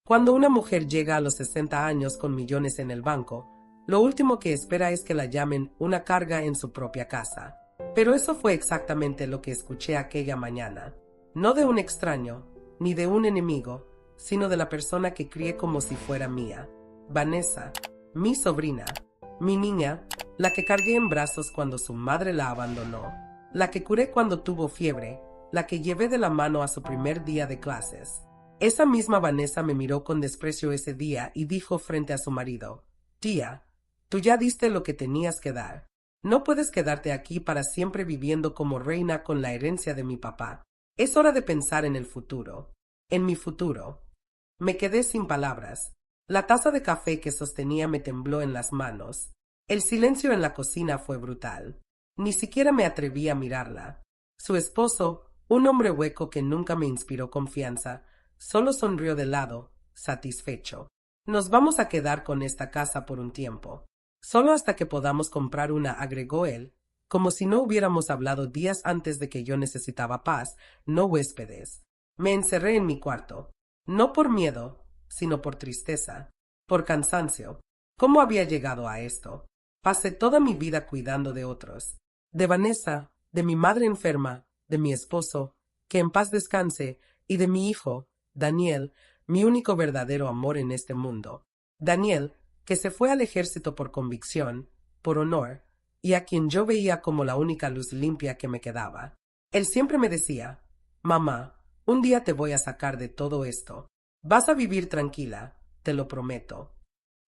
Cuando una mujer llega a los 60 años con millones en el banco, lo último que espera es que la llamen una carga en su propia casa. Pero eso fue exactamente lo que escuché aquella mañana. No de un extraño, ni de un enemigo, sino de la persona que crié como si fuera mía. Vanessa, mi sobrina, mi niña, la que cargué en brazos cuando su madre la abandonó, la que curé cuando tuvo fiebre, la que llevé de la mano a su primer día de clases. Esa misma Vanessa me miró con desprecio ese día y dijo frente a su marido: «Tía, tú ya diste lo que tenías que dar. No puedes quedarte aquí para siempre viviendo como reina con la herencia de mi papá. Es hora de pensar en el futuro. En mi futuro». Me quedé sin palabras. La taza de café que sostenía me tembló en las manos. El silencio en la cocina fue brutal. Ni siquiera me atreví a mirarla. Su esposo, un hombre hueco que nunca me inspiró confianza, solo sonrió de lado, satisfecho. «Nos vamos a quedar con esta casa por un tiempo. Solo hasta que podamos comprar una», agregó él, como si no hubiéramos hablado días antes de que yo necesitaba paz, no huéspedes. Me encerré en mi cuarto. No por miedo, sino por tristeza, por cansancio. ¿Cómo había llegado a esto? Pasé toda mi vida cuidando de otros. De Vanessa, de mi madre enferma, de mi esposo, que en paz descanse, y de mi hijo, Daniel, mi único verdadero amor en este mundo. Daniel, que se fue al ejército por convicción, por honor, y a quien yo veía como la única luz limpia que me quedaba. Él siempre me decía: «Mamá, un día te voy a sacar de todo esto. Vas a vivir tranquila, te lo prometo».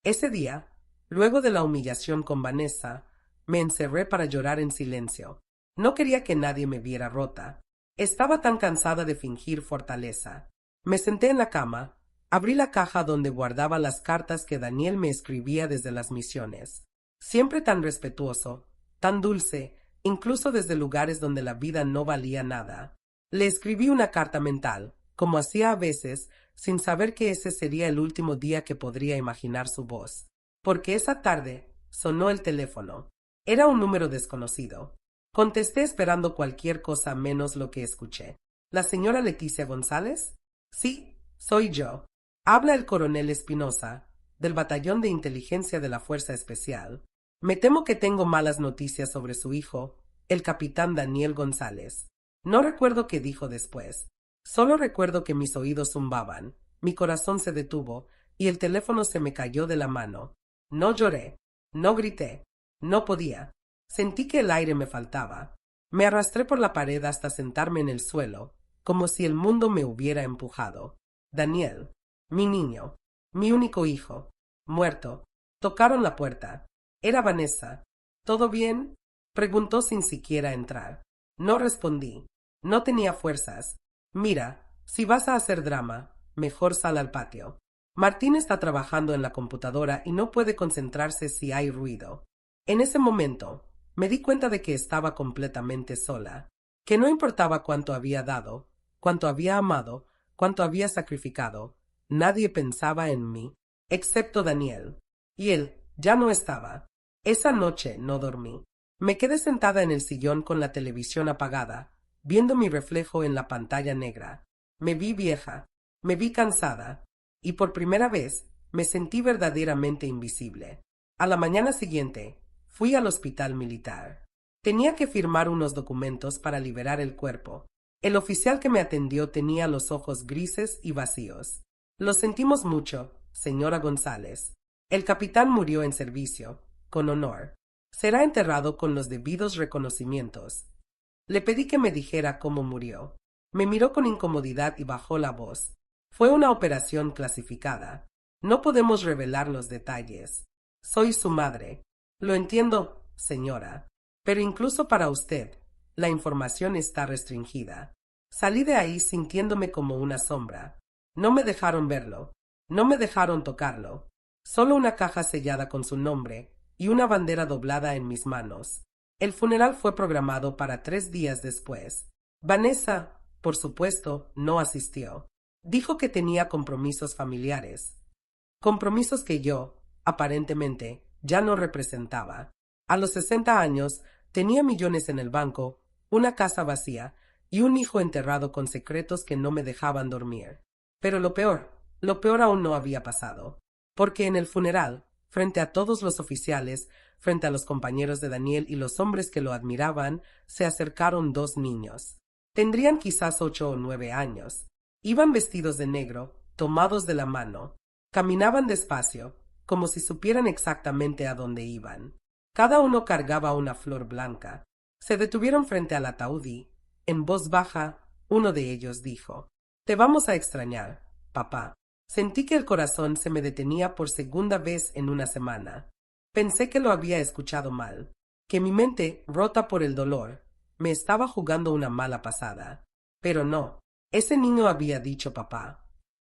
Ese día, luego de la humillación con Vanessa, me encerré para llorar en silencio. No quería que nadie me viera rota. Estaba tan cansada de fingir fortaleza. Me senté en la cama, abrí la caja donde guardaba las cartas que Daniel me escribía desde las misiones. Siempre tan respetuoso, tan dulce, incluso desde lugares donde la vida no valía nada. Le escribí una carta mental, como hacía a veces, sin saber que ese sería el último día que podría imaginar su voz. Porque esa tarde sonó el teléfono. Era un número desconocido. Contesté esperando cualquier cosa menos lo que escuché. ¿La señora Leticia González? Sí, soy yo. Habla el coronel Espinosa, del Batallón de Inteligencia de la Fuerza Especial. Me temo que tengo malas noticias sobre su hijo, el capitán Daniel González. No recuerdo qué dijo después. Solo recuerdo que mis oídos zumbaban, mi corazón se detuvo y el teléfono se me cayó de la mano. No lloré, no grité, no podía. Sentí que el aire me faltaba. Me arrastré por la pared hasta sentarme en el suelo, como si el mundo me hubiera empujado. Daniel, mi niño, mi único hijo, muerto. Tocaron la puerta. Era Vanessa. ¿Todo bien?, preguntó sin siquiera entrar. No respondí. No tenía fuerzas. «Mira, si vas a hacer drama, mejor sal al patio. Martín está trabajando en la computadora y no puede concentrarse si hay ruido». En ese momento, me di cuenta de que estaba completamente sola, que no importaba cuánto había dado, cuánto había amado, cuánto había sacrificado, nadie pensaba en mí, excepto Daniel. Y él ya no estaba. Esa noche no dormí. Me quedé sentada en el sillón con la televisión apagada, viendo mi reflejo en la pantalla negra. Me vi vieja, me vi cansada, y por primera vez me sentí verdaderamente invisible. A la mañana siguiente, fui al hospital militar. Tenía que firmar unos documentos para liberar el cuerpo. El oficial que me atendió tenía los ojos grises y vacíos. «Lo sentimos mucho, señora González. El capitán murió en servicio, con honor. Será enterrado con los debidos reconocimientos». Le pedí que me dijera cómo murió. Me miró con incomodidad y bajó la voz. «Fue una operación clasificada. No podemos revelar los detalles. Soy su madre. Lo entiendo, señora. Pero incluso para usted, la información está restringida». Salí de ahí sintiéndome como una sombra. No me dejaron verlo. No me dejaron tocarlo. Solo una caja sellada con su nombre y una bandera doblada en mis manos. El funeral fue programado para 3 días después. Vanessa, por supuesto, no asistió. Dijo que tenía compromisos familiares. Compromisos que yo, aparentemente, ya no representaba. A los 60 años, tenía millones en el banco, una casa vacía y un hijo enterrado con secretos que no me dejaban dormir. Pero lo peor Lo peor aún no había pasado, porque en el funeral, frente a todos los oficiales, frente a los compañeros de Daniel y los hombres que lo admiraban, se acercaron dos niños. Tendrían quizás 8 o 9 años. Iban vestidos de negro, tomados de la mano. Caminaban despacio, como si supieran exactamente a dónde iban. Cada uno cargaba una flor blanca. Se detuvieron frente al ataúd y, en voz baja, uno de ellos dijo: «Te vamos a extrañar, papá». Sentí que el corazón se me detenía por segunda vez en una semana. Pensé que lo había escuchado mal, que mi mente, rota por el dolor, me estaba jugando una mala pasada. Pero no, ese niño había dicho papá.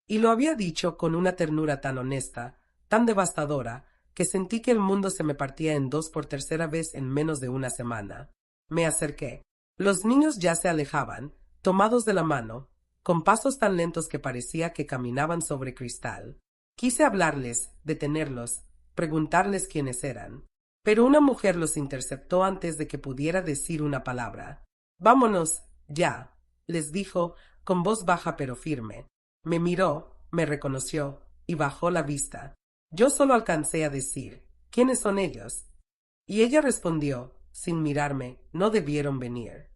Y lo había dicho con una ternura tan honesta, tan devastadora, que sentí que el mundo se me partía en dos por tercera vez en menos de una semana. Me acerqué. Los niños ya se alejaban, tomados de la mano, con pasos tan lentos que parecía que caminaban sobre cristal. Quise hablarles, detenerlos, preguntarles quiénes eran. Pero una mujer los interceptó antes de que pudiera decir una palabra. «Vámonos, ya», les dijo, con voz baja pero firme. Me miró, me reconoció, y bajó la vista. Yo solo alcancé a decir: «¿Quiénes son ellos?». Y ella respondió, sin mirarme: «No debieron venir».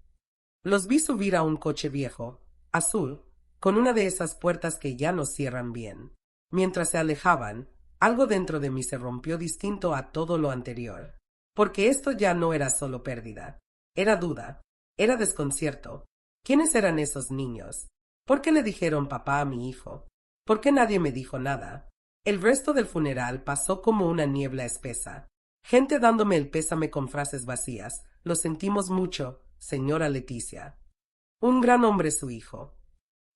Los vi subir a un coche viejo, azul, con una de esas puertas que ya no cierran bien. Mientras se alejaban, algo dentro de mí se rompió distinto a todo lo anterior. Porque esto ya no era solo pérdida. Era duda. Era desconcierto. ¿Quiénes eran esos niños? ¿Por qué le dijeron papá a mi hijo? ¿Por qué nadie me dijo nada? El resto del funeral pasó como una niebla espesa. Gente dándome el pésame con frases vacías. Lo sentimos mucho, señora Leticia. Un gran hombre su hijo.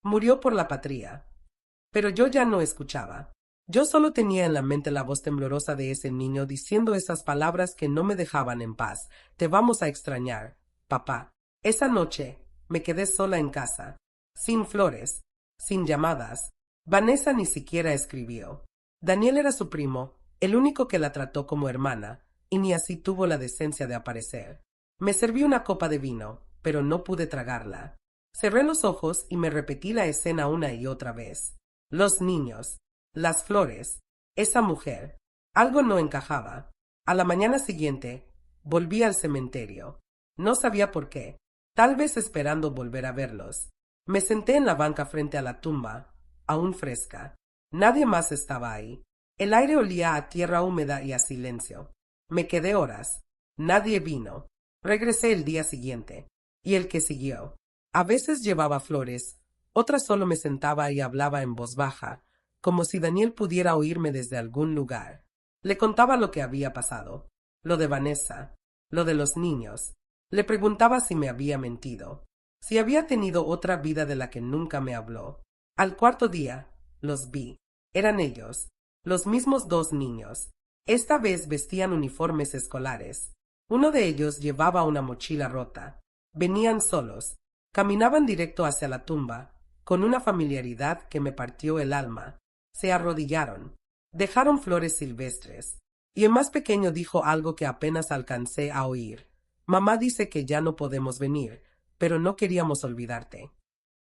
Murió por la patria. Pero yo ya no escuchaba. Yo solo tenía en la mente la voz temblorosa de ese niño diciendo esas palabras que no me dejaban en paz. «Te vamos a extrañar, papá». Esa noche me quedé sola en casa, sin flores, sin llamadas. Vanessa ni siquiera escribió. Daniel era su primo, el único que la trató como hermana, y ni así tuvo la decencia de aparecer. Me serví una copa de vino, pero no pude tragarla. Cerré los ojos y me repetí la escena una y otra vez. Los niños, las flores, esa mujer. Algo no encajaba. A la mañana siguiente, volví al cementerio. No sabía por qué, tal vez esperando volver a verlos. Me senté en la banca frente a la tumba, aún fresca. Nadie más estaba ahí. El aire olía a tierra húmeda y a silencio. Me quedé horas. Nadie vino. Regresé el día siguiente, y el que siguió. A veces llevaba flores, otras solo me sentaba y hablaba en voz baja, como si Daniel pudiera oírme desde algún lugar. Le contaba lo que había pasado, lo de Vanessa, lo de los niños. Le preguntaba si me había mentido, si había tenido otra vida de la que nunca me habló. Al cuarto día, los vi. Eran ellos, los mismos dos niños. Esta vez vestían uniformes escolares. Uno de ellos llevaba una mochila rota. Venían solos. Caminaban directo hacia la tumba, con una familiaridad que me partió el alma. Se arrodillaron. Dejaron flores silvestres. Y el más pequeño dijo algo que apenas alcancé a oír. «Mamá dice que ya no podemos venir, pero no queríamos olvidarte».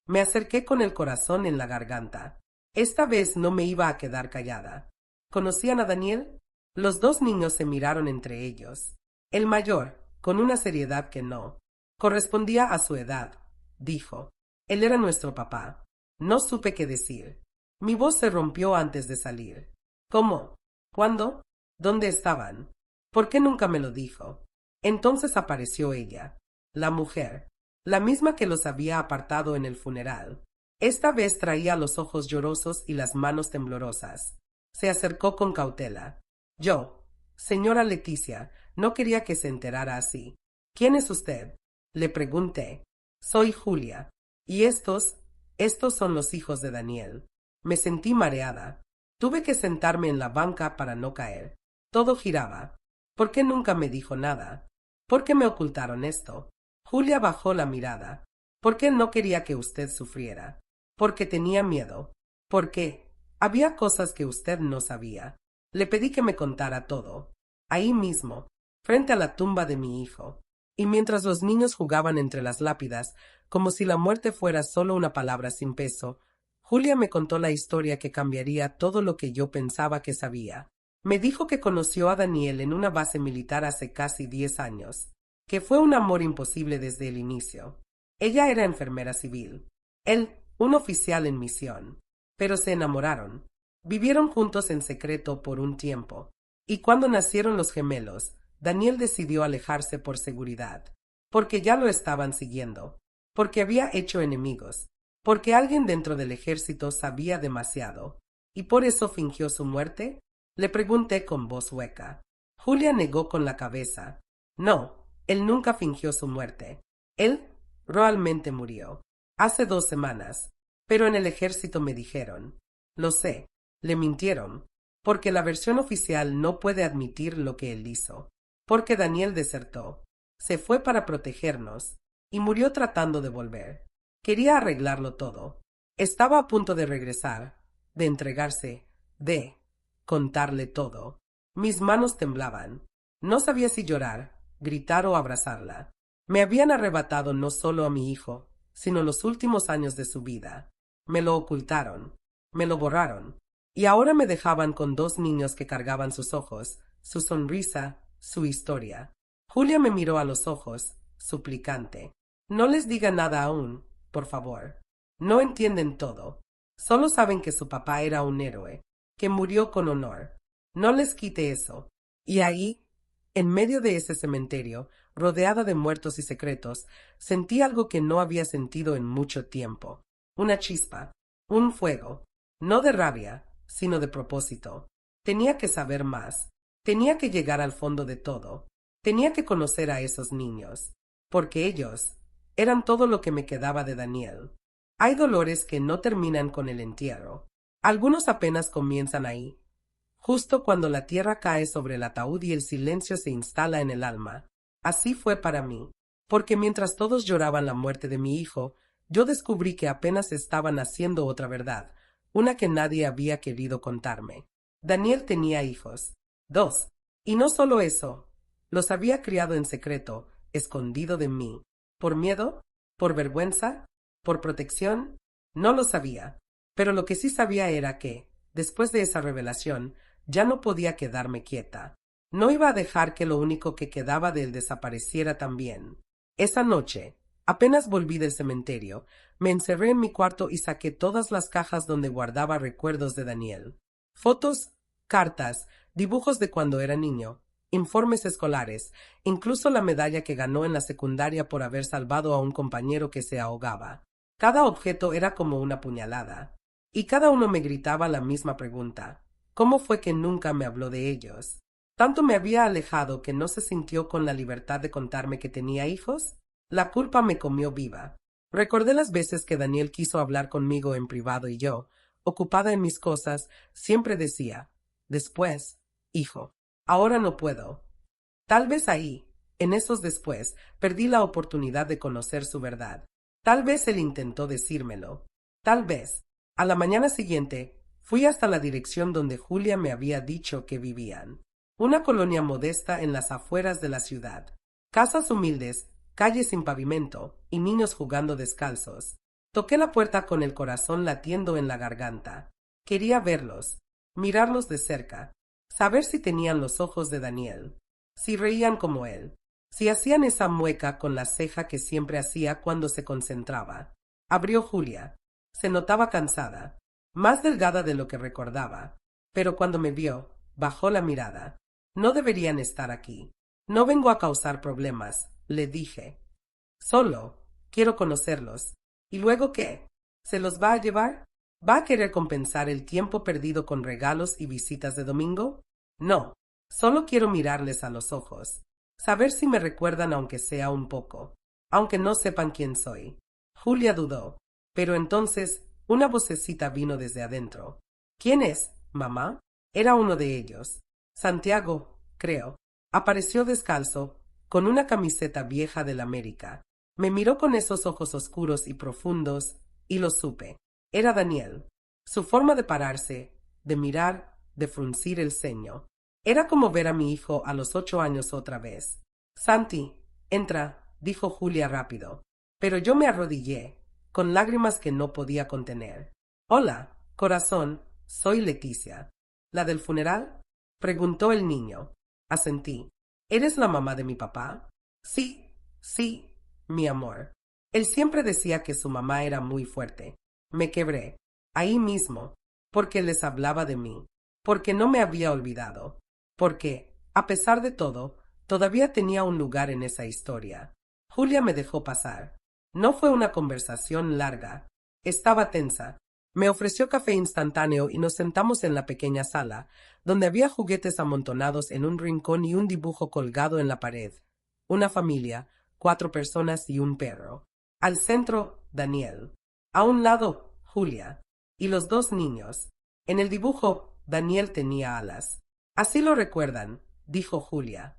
Me acerqué con el corazón en la garganta. Esta vez no me iba a quedar callada. ¿Conocían a Daniel? Los dos niños se miraron entre ellos. El mayor, con una seriedad que no correspondía a su edad, dijo: «Él era nuestro papá». No supe qué decir. Mi voz se rompió antes de salir. «¿Cómo? ¿Cuándo? ¿Dónde estaban? ¿Por qué nunca me lo dijo?». Entonces apareció ella, la mujer, la misma que los había apartado en el funeral. Esta vez traía los ojos llorosos y las manos temblorosas. Se acercó con cautela. «Yo, señora Leticia, no quería que se enterara así». «¿Quién es usted?», le pregunté. «Soy Julia. Y estos son los hijos de Daniel». Me sentí mareada. Tuve que sentarme en la banca para no caer. Todo giraba. ¿Por qué nunca me dijo nada? ¿Por qué me ocultaron esto? Julia bajó la mirada. ¿Por qué no quería que usted sufriera? Porque tenía miedo. ¿Por qué? Había cosas que usted no sabía. Le pedí que me contara todo. Ahí mismo, frente a la tumba de mi hijo. Y mientras los niños jugaban entre las lápidas, como si la muerte fuera solo una palabra sin peso, Julia me contó la historia que cambiaría todo lo que yo pensaba que sabía. Me dijo que conoció a Daniel en una base militar hace casi 10 años, que fue un amor imposible desde el inicio. Ella era enfermera civil, él, un oficial en misión, pero se enamoraron. Vivieron juntos en secreto por un tiempo, y cuando nacieron los gemelos, Daniel decidió alejarse por seguridad, porque ya lo estaban siguiendo, porque había hecho enemigos, porque alguien dentro del ejército sabía demasiado, y por eso fingió su muerte. Le pregunté con voz hueca. Julia negó con la cabeza. No, él nunca fingió su muerte. Él realmente murió. Hace 2 semanas. Pero en el ejército me dijeron. Lo sé, le mintieron, porque la versión oficial no puede admitir lo que él hizo. Porque Daniel desertó. Se fue para protegernos, y murió tratando de volver. Quería arreglarlo todo. Estaba a punto de regresar, de entregarse, de contarle todo. Mis manos temblaban. No sabía si llorar, gritar o abrazarla. Me habían arrebatado no solo a mi hijo, sino los últimos años de su vida. Me lo ocultaron, me lo borraron, y ahora me dejaban con 2 niños que cargaban sus ojos, su sonrisa, su historia. Julia me miró a los ojos, suplicante. No les diga nada aún, por favor. No entienden todo. Solo saben que su papá era un héroe, que murió con honor. No les quite eso. Y ahí, en medio de ese cementerio, rodeada de muertos y secretos, sentí algo que no había sentido en mucho tiempo. Una chispa, un fuego, no de rabia, sino de propósito. Tenía que saber más. Tenía que llegar al fondo de todo. Tenía que conocer a esos niños, porque ellos eran todo lo que me quedaba de Daniel. Hay dolores que no terminan con el entierro. Algunos apenas comienzan ahí, justo cuando la tierra cae sobre el ataúd y el silencio se instala en el alma. Así fue para mí, porque mientras todos lloraban la muerte de mi hijo, yo descubrí que apenas estaba naciendo otra verdad, una que nadie había querido contarme. Daniel tenía hijos, 2, y no solo eso, los había criado en secreto, escondido de mí. ¿Por miedo? ¿Por vergüenza? ¿Por protección? No lo sabía, pero lo que sí sabía era que, después de esa revelación, ya no podía quedarme quieta. No iba a dejar que lo único que quedaba de él desapareciera también. Esa noche, apenas volví del cementerio, me encerré en mi cuarto y saqué todas las cajas donde guardaba recuerdos de Daniel. Fotos, cartas, dibujos de cuando era niño, informes escolares, incluso la medalla que ganó en la secundaria por haber salvado a un compañero que se ahogaba. Cada objeto era como una puñalada, y cada uno me gritaba la misma pregunta. ¿Cómo fue que nunca me habló de ellos? ¿Tanto me había alejado que no se sintió con la libertad de contarme que tenía hijos? La culpa me comió viva. Recordé las veces que Daniel quiso hablar conmigo en privado y yo, ocupada en mis cosas, siempre decía, después, hijo, ahora no puedo. Tal vez ahí, en esos después, perdí la oportunidad de conocer su verdad. Tal vez él intentó decírmelo. Tal vez, a la mañana siguiente, fui hasta la dirección donde Julia me había dicho que vivían. Una colonia modesta en las afueras de la ciudad. Casas humildes, calles sin pavimento y niños jugando descalzos. Toqué la puerta con el corazón latiendo en la garganta. Quería verlos, mirarlos de cerca, saber si tenían los ojos de Daniel, si reían como él, si hacían esa mueca con la ceja que siempre hacía cuando se concentraba. Abrió Julia. Se notaba cansada, más delgada de lo que recordaba, pero cuando me vio, bajó la mirada. No deberían estar aquí. No vengo a causar problemas, le dije. Solo quiero conocerlos. ¿Y luego qué? ¿Se los va a llevar? ¿Va a querer compensar el tiempo perdido con regalos y visitas de domingo? No, solo quiero mirarles a los ojos, saber si me recuerdan aunque sea un poco, aunque no sepan quién soy. Julia dudó, pero entonces una vocecita vino desde adentro. ¿Quién es, mamá? Era uno de ellos. Santiago, creo. Apareció descalzo, con una camiseta vieja del América. Me miró con esos ojos oscuros y profundos, y lo supe. Era Daniel. Su forma de pararse, de mirar, de fruncir el ceño. Era como ver a mi hijo a los 8 años otra vez. Santi, entra, dijo Julia rápido. Pero yo me arrodillé, con lágrimas que no podía contener. Hola, corazón, soy Leticia. ¿La del funeral? Preguntó el niño. Asentí. ¿Eres la mamá de mi papá? Sí, sí, mi amor. Él siempre decía que su mamá era muy fuerte. Me quebré, ahí mismo, porque les hablaba de mí, porque no me había olvidado, porque, a pesar de todo, todavía tenía un lugar en esa historia. Julia me dejó pasar. No fue una conversación larga. Estaba tensa. Me ofreció café instantáneo y nos sentamos en la pequeña sala, donde había juguetes amontonados en un rincón y un dibujo colgado en la pared. Una familia, 4 personas y un perro. Al centro, Daniel. A un lado, Julia. Y los 2 niños. En el dibujo, Daniel tenía alas. Así lo recuerdan, dijo Julia.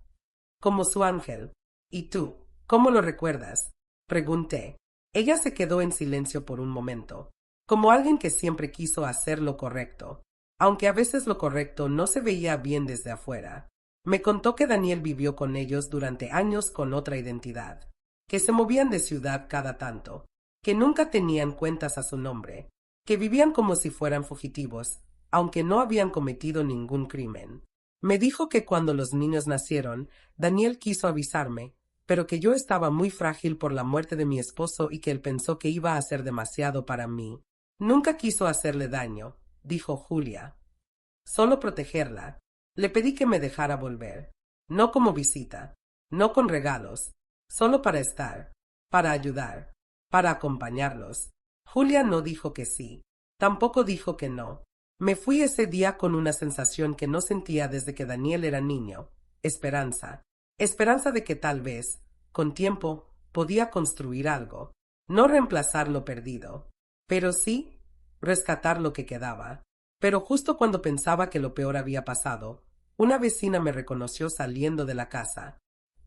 Como su ángel. ¿Y tú, cómo lo recuerdas? Pregunté. Ella se quedó en silencio por un momento, como alguien que siempre quiso hacer lo correcto, aunque a veces lo correcto no se veía bien desde afuera. Me contó que Daniel vivió con ellos durante años con otra identidad, que se movían de ciudad cada tanto, que nunca tenían cuentas a su nombre, que vivían como si fueran fugitivos, aunque no habían cometido ningún crimen. Me dijo que cuando los niños nacieron, Daniel quiso avisarme, pero que yo estaba muy frágil por la muerte de mi esposo y que él pensó que iba a ser demasiado para mí. Nunca quiso hacerle daño, dijo Julia. Solo protegerla. Le pedí que me dejara volver. No como visita, no con regalos, solo para estar, para ayudar, para acompañarlos. Julia no dijo que sí, tampoco dijo que no. Me fui ese día con una sensación que no sentía desde que Daniel era niño. Esperanza. Esperanza de que tal vez, con tiempo, podía construir algo. No reemplazar lo perdido, pero sí rescatar lo que quedaba. Pero justo cuando pensaba que lo peor había pasado, una vecina me reconoció saliendo de la casa.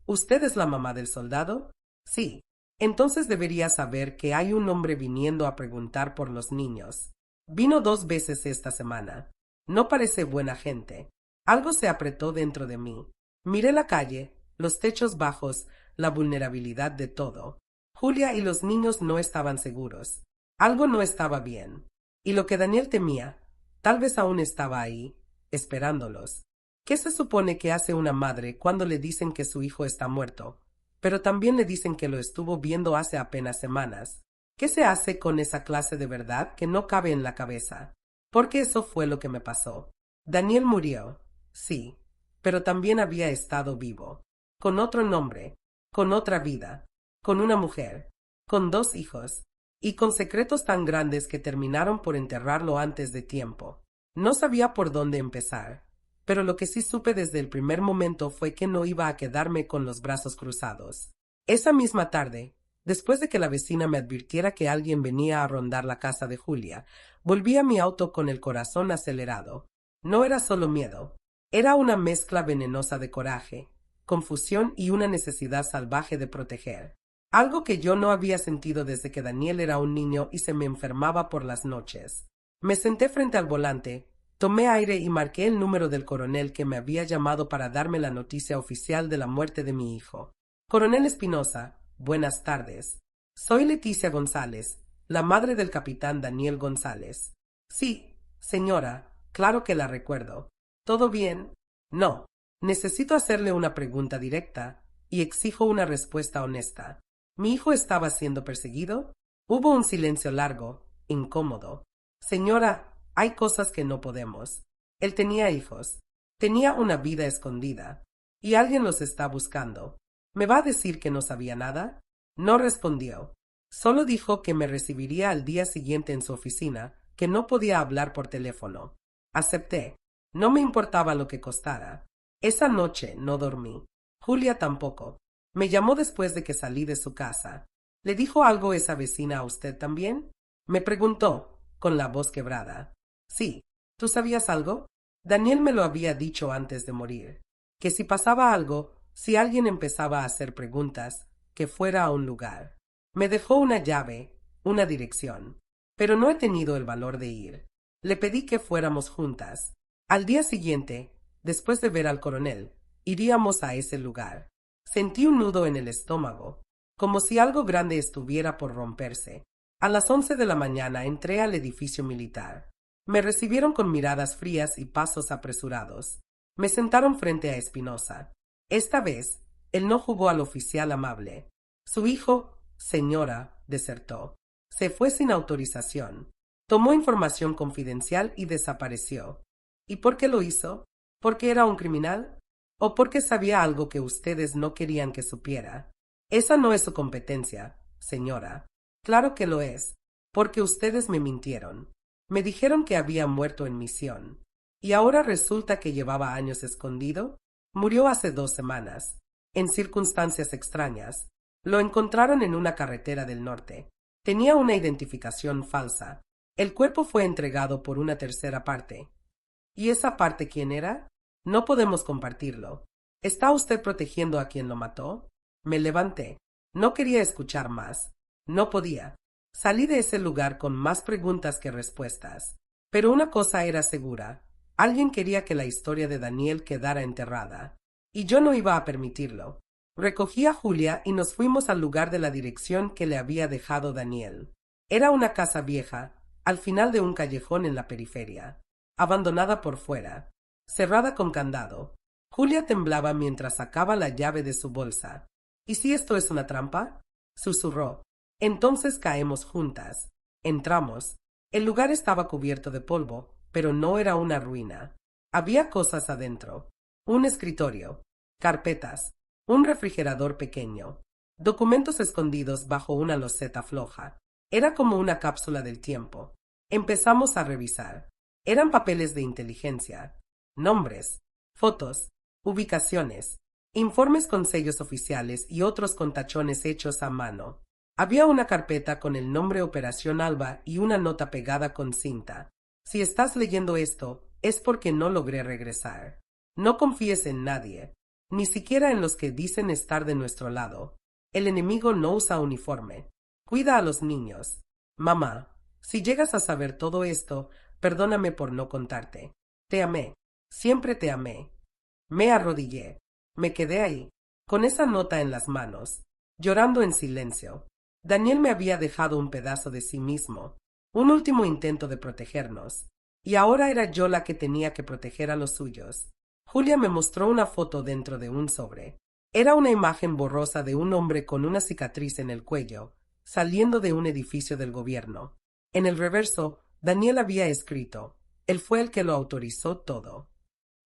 ¿Usted es la mamá del soldado? Sí. Entonces debería saber que hay un hombre viniendo a preguntar por los niños. Vino 2 veces esta semana. No parece buena gente. Algo se apretó dentro de mí. Miré la calle, los techos bajos, la vulnerabilidad de todo. Julia y los niños no estaban seguros. Algo no estaba bien. Y lo que Daniel temía, tal vez aún estaba ahí, esperándolos. ¿Qué se supone que hace una madre cuando le dicen que su hijo está muerto, pero también le dicen que lo estuvo viendo hace apenas semanas? ¿Qué se hace con esa clase de verdad que no cabe en la cabeza? Porque eso fue lo que me pasó. Daniel murió, sí, pero también había estado vivo, con otro nombre, con otra vida, con una mujer, con 2 hijos, y con secretos tan grandes que terminaron por enterrarlo antes de tiempo. No sabía por dónde empezar, pero lo que sí supe desde el primer momento fue que no iba a quedarme con los brazos cruzados. Esa misma tarde, después de que la vecina me advirtiera que alguien venía a rondar la casa de Julia, volví a mi auto con el corazón acelerado. No era solo miedo, era una mezcla venenosa de coraje, confusión y una necesidad salvaje de proteger. Algo que yo no había sentido desde que Daniel era un niño y se me enfermaba por las noches. Me senté frente al volante, tomé aire y marqué el número del coronel que me había llamado para darme la noticia oficial de la muerte de mi hijo. Coronel Espinosa, buenas tardes. Soy Leticia González, la madre del capitán Daniel González. Sí, señora, claro que la recuerdo. ¿Todo bien? No. Necesito hacerle una pregunta directa y exijo una respuesta honesta. ¿Mi hijo estaba siendo perseguido? Hubo un silencio largo, incómodo. Señora, hay cosas que no podemos. Él tenía hijos. Tenía una vida escondida. Y alguien los está buscando. ¿Me va a decir que no sabía nada? No respondió. Solo dijo que me recibiría al día siguiente en su oficina, que no podía hablar por teléfono. Acepté. No me importaba lo que costara. Esa noche no dormí. Julia tampoco. Me llamó después de que salí de su casa. ¿Le dijo algo esa vecina a usted también? Me preguntó, con la voz quebrada. Sí. ¿Tú sabías algo? Daniel me lo había dicho antes de morir. Que si pasaba algo, si alguien empezaba a hacer preguntas, que fuera a un lugar. Me dejó una llave, una dirección. Pero no he tenido el valor de ir. Le pedí que fuéramos juntas. Al día siguiente, después de ver al coronel, iríamos a ese lugar. Sentí un nudo en el estómago, como si algo grande estuviera por romperse. A las 11 de la mañana entré al edificio militar. Me recibieron con miradas frías y pasos apresurados. Me sentaron frente a Espinosa. Esta vez, él no jugó al oficial amable. Su hijo, señora, desertó. Se fue sin autorización. Tomó información confidencial y desapareció. ¿Y por qué lo hizo? ¿Porque era un criminal? ¿O porque sabía algo que ustedes no querían que supiera? Esa no es su competencia, señora. Claro que lo es, porque ustedes me mintieron. Me dijeron que había muerto en misión. ¿Y ahora resulta que llevaba años escondido? Murió hace 2 semanas, en circunstancias extrañas. Lo encontraron en una carretera del norte. Tenía una identificación falsa. El cuerpo fue entregado por una tercera parte. ¿Y esa parte quién era? No podemos compartirlo. ¿Está usted protegiendo a quien lo mató? Me levanté. No quería escuchar más. No podía. Salí de ese lugar con más preguntas que respuestas. Pero una cosa era segura. Alguien quería que la historia de Daniel quedara enterrada. Y yo no iba a permitirlo. Recogí a Julia y nos fuimos al lugar de la dirección que le había dejado Daniel. Era una casa vieja, al final de un callejón en la periferia, abandonada por fuera, cerrada con candado. Julia temblaba mientras sacaba la llave de su bolsa. ¿Y si esto es una trampa? Susurró. Entonces caemos juntas. Entramos. El lugar estaba cubierto de polvo, pero no era una ruina. Había cosas adentro. Un escritorio, carpetas, un refrigerador pequeño, documentos escondidos bajo una loseta floja. Era como una cápsula del tiempo. Empezamos a revisar. Eran papeles de inteligencia, nombres, fotos, ubicaciones, informes con sellos oficiales y otros con tachones hechos a mano. Había una carpeta con el nombre Operación Alba y una nota pegada con cinta. Si estás leyendo esto, es porque no logré regresar. No confíes en nadie, ni siquiera en los que dicen estar de nuestro lado. El enemigo no usa uniforme. Cuida a los niños. Mamá, si llegas a saber todo esto, perdóname por no contarte. Te amé. Siempre te amé. Me arrodillé. Me quedé ahí, con esa nota en las manos, llorando en silencio. Daniel me había dejado un pedazo de sí mismo, un último intento de protegernos, y ahora era yo la que tenía que proteger a los suyos. Julia me mostró una foto dentro de un sobre. Era una imagen borrosa de un hombre con una cicatriz en el cuello, saliendo de un edificio del gobierno. En el reverso, Daniel había escrito: él fue el que lo autorizó todo.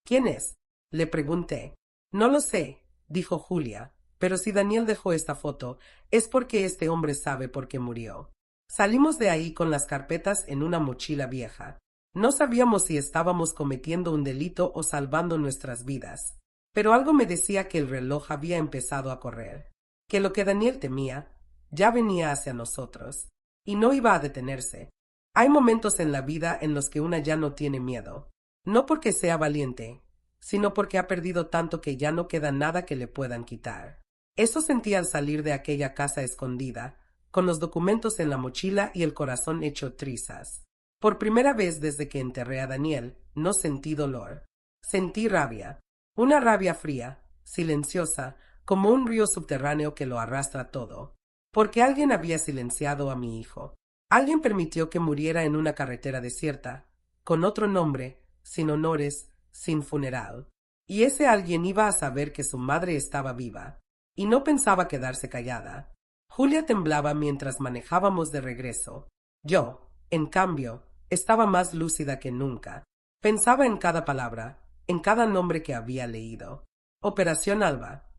¿Quién es? Le pregunté. No lo sé, dijo Julia, pero si Daniel dejó esta foto, es porque este hombre sabe por qué murió. Salimos de ahí con las carpetas en una mochila vieja. No sabíamos si estábamos cometiendo un delito o salvando nuestras vidas, pero algo me decía que el reloj había empezado a correr, que lo que Daniel temía ya venía hacia nosotros, y no iba a detenerse. Hay momentos en la vida en los que una ya no tiene miedo, no porque sea valiente, sino porque ha perdido tanto que ya no queda nada que le puedan quitar. Eso sentí al salir de aquella casa escondida, con los documentos en la mochila y el corazón hecho trizas. Por primera vez desde que enterré a Daniel, no sentí dolor. Sentí rabia. Una rabia fría, silenciosa, como un río subterráneo que lo arrastra todo. Porque alguien había silenciado a mi hijo. Alguien permitió que muriera en una carretera desierta, con otro nombre, sin honores, sin funeral. Y ese alguien iba a saber que su madre estaba viva, y no pensaba quedarse callada. Julia temblaba mientras manejábamos de regreso. Yo, en cambio, estaba más lúcida que nunca. Pensaba en cada palabra, en cada nombre que había leído. Operación Alba.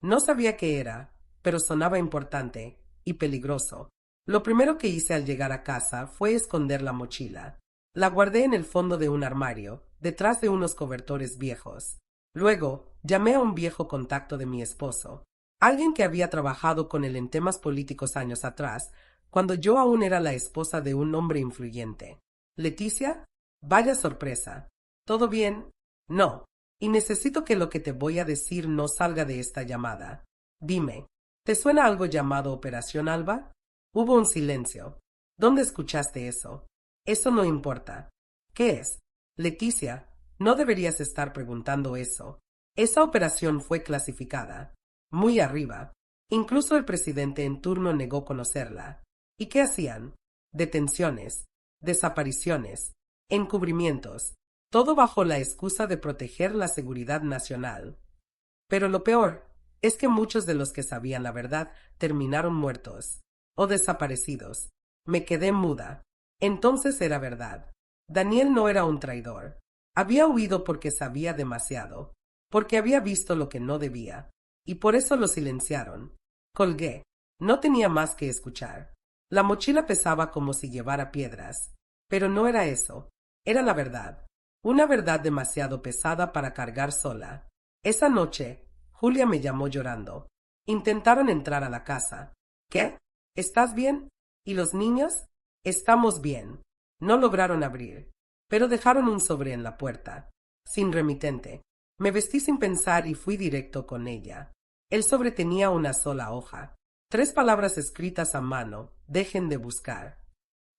No sabía qué era, pero sonaba importante y peligroso. Lo primero que hice al llegar a casa fue esconder la mochila. La guardé en el fondo de un armario, detrás de unos cobertores viejos. Luego, llamé a un viejo contacto de mi esposo, alguien que había trabajado con él en temas políticos años atrás, cuando yo aún era la esposa de un hombre influyente. ¿Leticia? Vaya sorpresa. ¿Todo bien? No. Y necesito que lo que te voy a decir no salga de esta llamada. Dime, ¿te suena algo llamado Operación Alba? Hubo un silencio. ¿Dónde escuchaste eso? Eso no importa. ¿Qué es? Leticia, no deberías estar preguntando eso. Esa operación fue clasificada. Muy arriba. Incluso el presidente en turno negó conocerla. ¿Y qué hacían? Detenciones, desapariciones, encubrimientos, todo bajo la excusa de proteger la seguridad nacional. Pero lo peor es que muchos de los que sabían la verdad terminaron muertos o desaparecidos. Me quedé muda. Entonces era verdad. Daniel no era un traidor. Había huido porque sabía demasiado, porque había visto lo que no debía, y por eso lo silenciaron. Colgué. No tenía más que escuchar. La mochila pesaba como si llevara piedras, pero no era eso. Era la verdad. Una verdad demasiado pesada para cargar sola. Esa noche, Julia me llamó llorando. Intentaron entrar a la casa. ¿Qué? ¿Estás bien? ¿Y los niños? Estamos bien. No lograron abrir, pero dejaron un sobre en la puerta, sin remitente. Me vestí sin pensar y fui directo con ella. El sobre tenía una sola hoja. 3 palabras escritas a mano: dejen de buscar.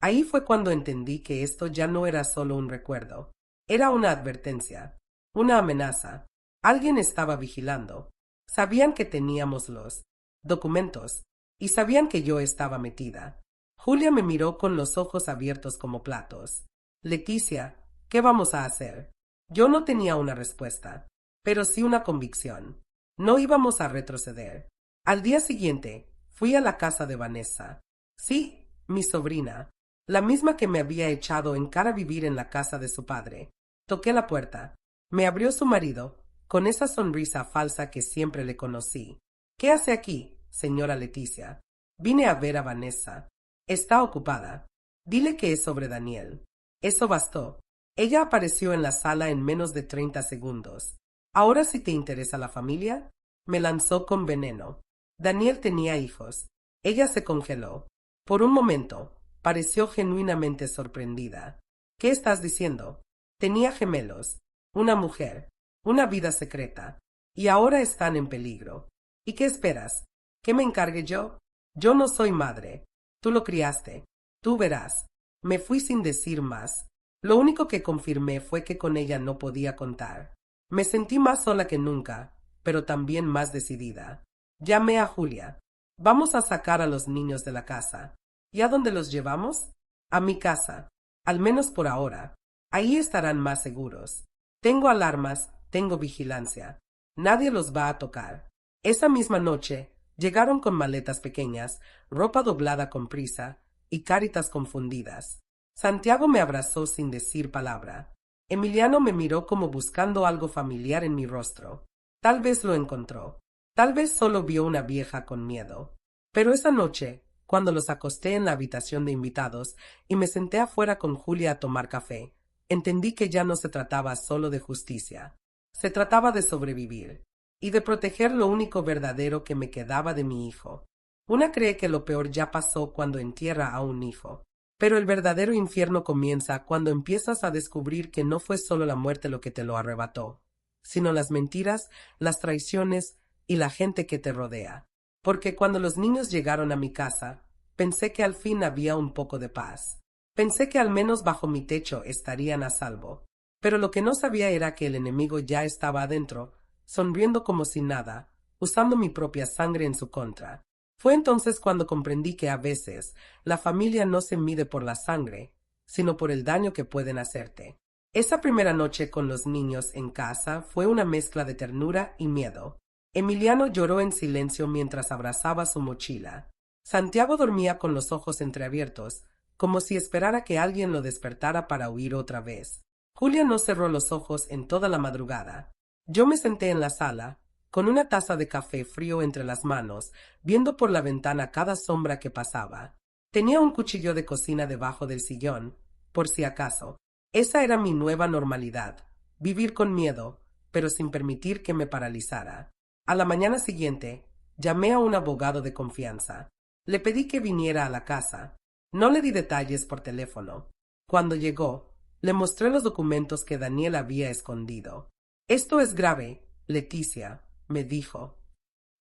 Ahí fue cuando entendí que esto ya no era solo un recuerdo. Era una advertencia, una amenaza. Alguien estaba vigilando. Sabían que teníamos los documentos y sabían que yo estaba metida. Julia me miró con los ojos abiertos como platos. Leticia, ¿qué vamos a hacer? Yo no tenía una respuesta, pero sí una convicción. No íbamos a retroceder. Al día siguiente, fui a la casa de Vanessa. Sí, mi sobrina, la misma que me había echado en cara vivir en la casa de su padre. Toqué la puerta. Me abrió su marido, con esa sonrisa falsa que siempre le conocí. ¿Qué hace aquí, señora Leticia? Vine a ver a Vanessa. Está ocupada. Dile que es sobre Daniel. Eso bastó. Ella apareció en la sala en menos de 30 segundos. ¿Ahora sí te interesa la familia? Me lanzó con veneno. Daniel tenía hijos. Ella se congeló. Por un momento, pareció genuinamente sorprendida. ¿Qué estás diciendo? Tenía gemelos, una mujer, una vida secreta, y ahora están en peligro. ¿Y qué esperas? ¿Que me encargue yo? Yo no soy madre. Tú lo criaste. Tú verás. Me fui sin decir más. Lo único que confirmé fue que con ella no podía contar. Me sentí más sola que nunca, pero también más decidida. Llamé a Julia. Vamos a sacar a los niños de la casa. ¿Y a dónde los llevamos? A mi casa. Al menos por ahora. Ahí estarán más seguros. Tengo alarmas, tengo vigilancia. Nadie los va a tocar. Esa misma noche, llegaron con maletas pequeñas, ropa doblada con prisa y caritas confundidas. Santiago me abrazó sin decir palabra. Emiliano me miró como buscando algo familiar en mi rostro. Tal vez lo encontró. Tal vez solo vio una vieja con miedo. Pero esa noche, cuando los acosté en la habitación de invitados y me senté afuera con Julia a tomar café, entendí que ya no se trataba solo de justicia. Se trataba de sobrevivir y de proteger lo único verdadero que me quedaba de mi hijo. Una cree que lo peor ya pasó cuando entierra a un hijo, pero el verdadero infierno comienza cuando empiezas a descubrir que no fue solo la muerte lo que te lo arrebató, sino las mentiras, las traiciones y la gente que te rodea. Porque cuando los niños llegaron a mi casa, pensé que al fin había un poco de paz. Pensé que al menos bajo mi techo estarían a salvo. Pero lo que no sabía era que el enemigo ya estaba adentro, sonriendo como si nada, usando mi propia sangre en su contra. Fue entonces cuando comprendí que a veces la familia no se mide por la sangre, sino por el daño que pueden hacerte. Esa primera noche con los niños en casa fue una mezcla de ternura y miedo. Emiliano lloró en silencio mientras abrazaba su mochila. Santiago dormía con los ojos entreabiertos, como si esperara que alguien lo despertara para huir otra vez. Julia no cerró los ojos en toda la madrugada. Yo me senté en la sala, con una taza de café frío entre las manos, viendo por la ventana cada sombra que pasaba. Tenía un cuchillo de cocina debajo del sillón, por si acaso. Esa era mi nueva normalidad, vivir con miedo, pero sin permitir que me paralizara. A la mañana siguiente, llamé a un abogado de confianza. Le pedí que viniera a la casa. No le di detalles por teléfono. Cuando llegó, le mostré los documentos que Daniel había escondido. Esto es grave, Leticia, me dijo.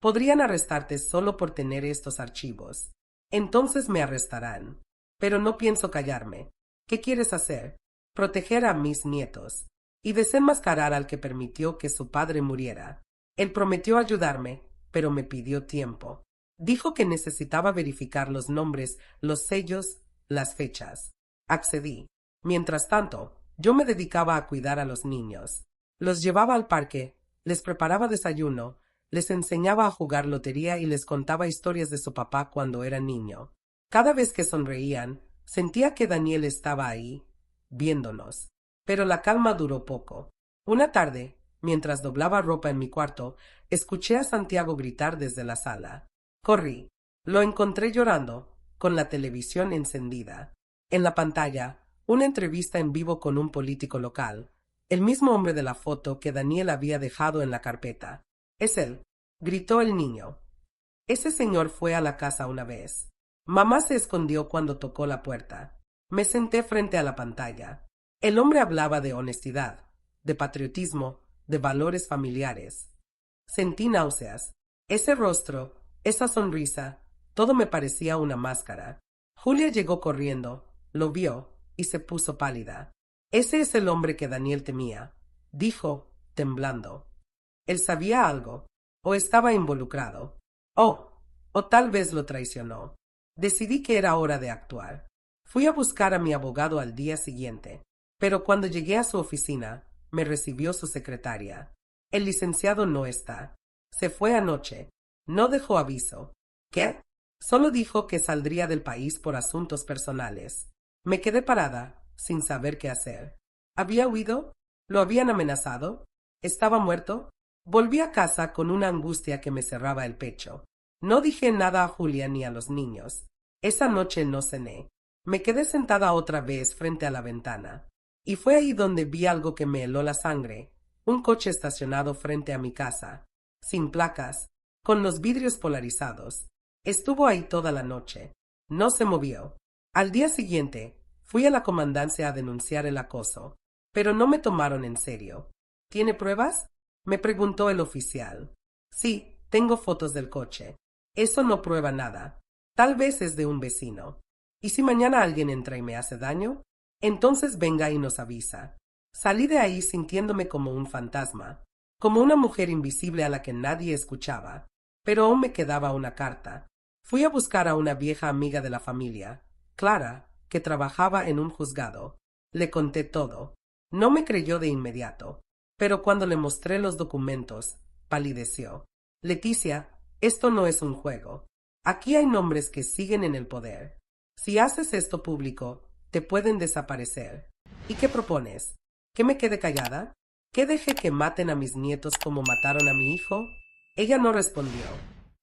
Podrían arrestarte solo por tener estos archivos. Entonces me arrestarán. Pero no pienso callarme. ¿Qué quieres hacer? Proteger a mis nietos y desenmascarar al que permitió que su padre muriera. Él prometió ayudarme, pero me pidió tiempo. Dijo que necesitaba verificar los nombres, los sellos, las fechas. Accedí. Mientras tanto, yo me dedicaba a cuidar a los niños. Los llevaba al parque, les preparaba desayuno, les enseñaba a jugar lotería y les contaba historias de su papá cuando era niño. Cada vez que sonreían, sentía que Daniel estaba ahí, viéndonos. Pero la calma duró poco. Una tarde, mientras doblaba ropa en mi cuarto, escuché a Santiago gritar desde la sala. Corrí. Lo encontré llorando, con la televisión encendida. En la pantalla, una entrevista en vivo con un político local, el mismo hombre de la foto que Daniel había dejado en la carpeta. «Es él», gritó el niño. «Ese señor fue a la casa una vez». Mamá se escondió cuando tocó la puerta. Me senté frente a la pantalla. El hombre hablaba de honestidad, de patriotismo, de valores familiares. Sentí náuseas. Ese rostro, esa sonrisa, todo me parecía una máscara. Julia llegó corriendo, lo vio y se puso pálida. «Ese es el hombre que Daniel temía», dijo, temblando. «Él sabía algo, o estaba involucrado. O tal vez lo traicionó». Decidí que era hora de actuar. Fui a buscar a mi abogado al día siguiente, pero cuando llegué a su oficina, me recibió su secretaria. «El licenciado no está. Se fue anoche. No dejó aviso». «¿Qué?». «Solo dijo que saldría del país por asuntos personales». Me quedé parada, sin saber qué hacer. ¿Había huido? ¿Lo habían amenazado? ¿Estaba muerto? Volví a casa con una angustia que me cerraba el pecho. No dije nada a Julia ni a los niños. Esa noche no cené. Me quedé sentada otra vez frente a la ventana. Y fue ahí donde vi algo que me heló la sangre. Un coche estacionado frente a mi casa, sin placas, con los vidrios polarizados. Estuvo ahí toda la noche. No se movió. Al día siguiente, fui a la comandancia a denunciar el acoso, pero no me tomaron en serio. ¿Tiene pruebas?, me preguntó el oficial. Sí, tengo fotos del coche. Eso no prueba nada. Tal vez es de un vecino. ¿Y si mañana alguien entra y me hace daño? Entonces venga y nos avisa. Salí de ahí sintiéndome como un fantasma, como una mujer invisible a la que nadie escuchaba. Pero aún me quedaba una carta. Fui a buscar a una vieja amiga de la familia, Clara, que trabajaba en un juzgado. Le conté todo. No me creyó de inmediato, pero cuando le mostré los documentos, palideció. Leticia, esto no es un juego. Aquí hay nombres que siguen en el poder. Si haces esto público, te pueden desaparecer. ¿Y qué propones? ¿Que me quede callada? ¿Que deje que maten a mis nietos como mataron a mi hijo? Ella no respondió.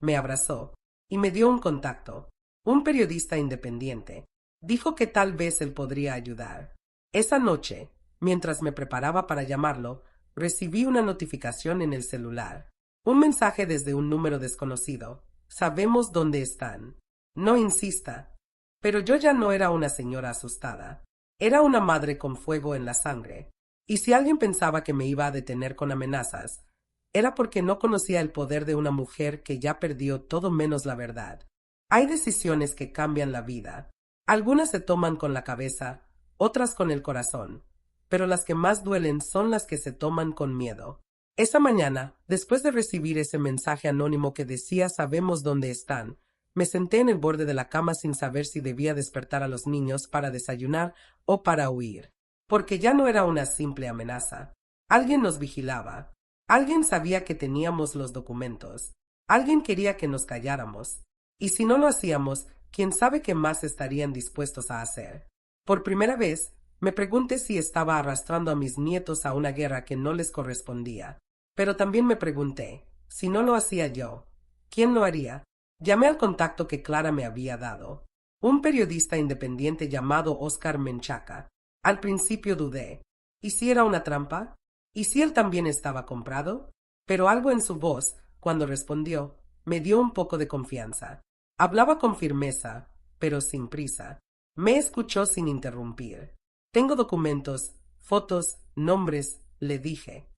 Me abrazó y me dio un contacto. Un periodista independiente. Dijo que tal vez él podría ayudar. Esa noche, mientras me preparaba para llamarlo, recibí una notificación en el celular. Un mensaje desde un número desconocido. Sabemos dónde están. No insista. Pero yo ya no era una señora asustada. Era una madre con fuego en la sangre. Y si alguien pensaba que me iba a detener con amenazas, era porque no conocía el poder de una mujer que ya perdió todo menos la verdad. Hay decisiones que cambian la vida. Algunas se toman con la cabeza, otras con el corazón, pero las que más duelen son las que se toman con miedo. Esa mañana, después de recibir ese mensaje anónimo que decía sabemos dónde están, me senté en el borde de la cama sin saber si debía despertar a los niños para desayunar o para huir, porque ya no era una simple amenaza. Alguien nos vigilaba. Alguien sabía que teníamos los documentos. Alguien quería que nos calláramos. Y si no lo hacíamos, quién sabe qué más estarían dispuestos a hacer. Por primera vez, me pregunté si estaba arrastrando a mis nietos a una guerra que no les correspondía. Pero también me pregunté, si no lo hacía yo, ¿quién lo haría? Llamé al contacto que Clara me había dado. Un periodista independiente llamado Oscar Menchaca. Al principio dudé. ¿Y si era una trampa? ¿Y si él también estaba comprado? Pero algo en su voz, cuando respondió, me dio un poco de confianza. Hablaba con firmeza, pero sin prisa. Me escuchó sin interrumpir. Tengo documentos, fotos, nombres, le dije.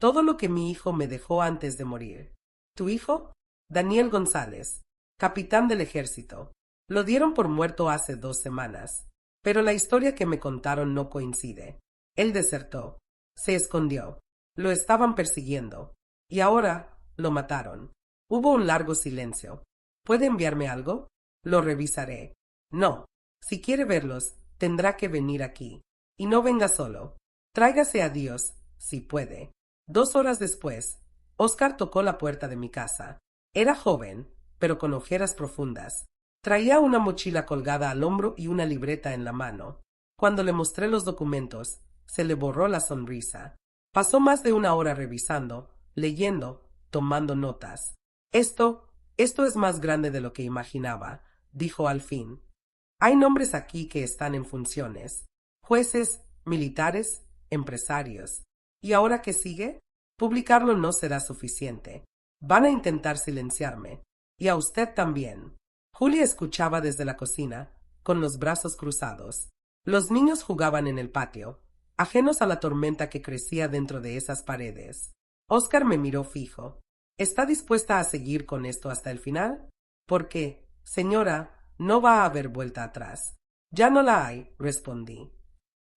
Todo lo que mi hijo me dejó antes de morir. ¿Tu hijo? Daniel González, capitán del ejército. Lo dieron por muerto hace 2 semanas. Pero la historia que me contaron no coincide. Él desertó. Se escondió. Lo estaban persiguiendo. Y ahora lo mataron. Hubo un largo silencio. ¿Puede enviarme algo? Lo revisaré. No. Si quiere verlos, tendrá que venir aquí. Y no venga solo. Tráigase a Dios, si puede. 2 horas después, Oscar tocó la puerta de mi casa. Era joven, pero con ojeras profundas. Traía una mochila colgada al hombro y una libreta en la mano. Cuando le mostré los documentos, se le borró la sonrisa. Pasó más de 1 hora revisando, leyendo, tomando notas. Esto es más grande de lo que imaginaba, dijo al fin. Hay nombres aquí que están en funciones. Jueces, militares, empresarios. ¿Y ahora qué sigue? Publicarlo no será suficiente. Van a intentar silenciarme. Y a usted también. Julia escuchaba desde la cocina, con los brazos cruzados. Los niños jugaban en el patio, ajenos a la tormenta que crecía dentro de esas paredes. Oscar me miró fijo. ¿Está dispuesta a seguir con esto hasta el final? Porque, señora, no va a haber vuelta atrás. Ya no la hay, respondí.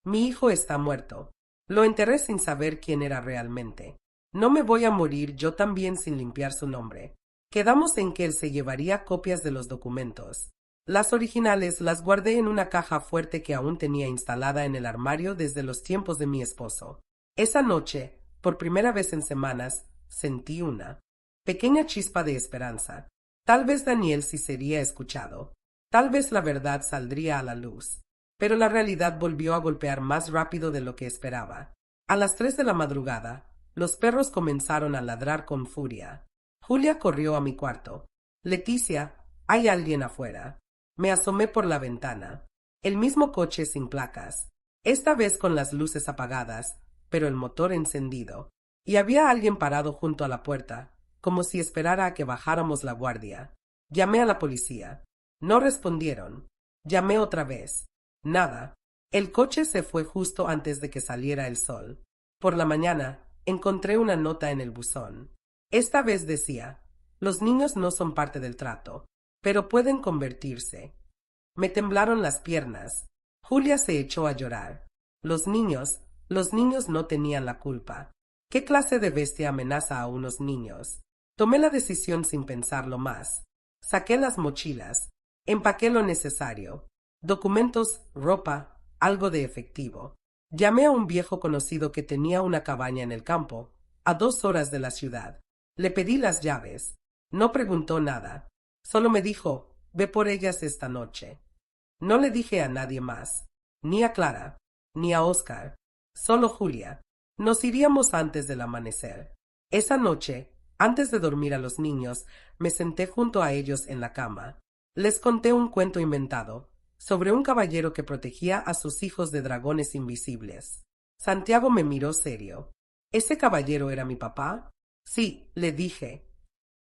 Mi hijo está muerto. Lo enterré sin saber quién era realmente. No me voy a morir yo también sin limpiar su nombre. Quedamos en que él se llevaría copias de los documentos. Las originales las guardé en una caja fuerte que aún tenía instalada en el armario desde los tiempos de mi esposo. Esa noche, por primera vez en semanas, sentí una pequeña chispa de esperanza. Tal vez Daniel sí sería escuchado. Tal vez la verdad saldría a la luz. Pero la realidad volvió a golpear más rápido de lo que esperaba. A las 3 de la madrugada, los perros comenzaron a ladrar con furia. Julia corrió a mi cuarto. Leticia, hay alguien afuera. Me asomé por la ventana. El mismo coche sin placas. Esta vez con las luces apagadas, pero el motor encendido. Y había alguien parado junto a la puerta, como si esperara a que bajáramos la guardia. Llamé a la policía. No respondieron. Llamé otra vez. Nada. El coche se fue justo antes de que saliera el sol. Por la mañana, encontré una nota en el buzón. Esta vez decía: los niños no son parte del trato, pero pueden convertirse. Me temblaron las piernas. Julia se echó a llorar. Los niños no tenían la culpa. ¿Qué clase de bestia amenaza a unos niños? Tomé la decisión sin pensarlo más. Saqué las mochilas. Empaqué lo necesario. Documentos, ropa, algo de efectivo. Llamé a un viejo conocido que tenía una cabaña en el campo, a 2 horas de la ciudad. Le pedí las llaves. No preguntó nada. Solo me dijo: ve por ellas esta noche. No le dije a nadie más. Ni a Clara, ni a Oscar. Solo Julia. Nos iríamos antes del amanecer. Esa noche, antes de dormir a los niños, me senté junto a ellos en la cama. Les conté un cuento inventado, sobre un caballero que protegía a sus hijos de dragones invisibles. Santiago me miró serio. ¿Ese caballero era mi papá? Sí, le dije.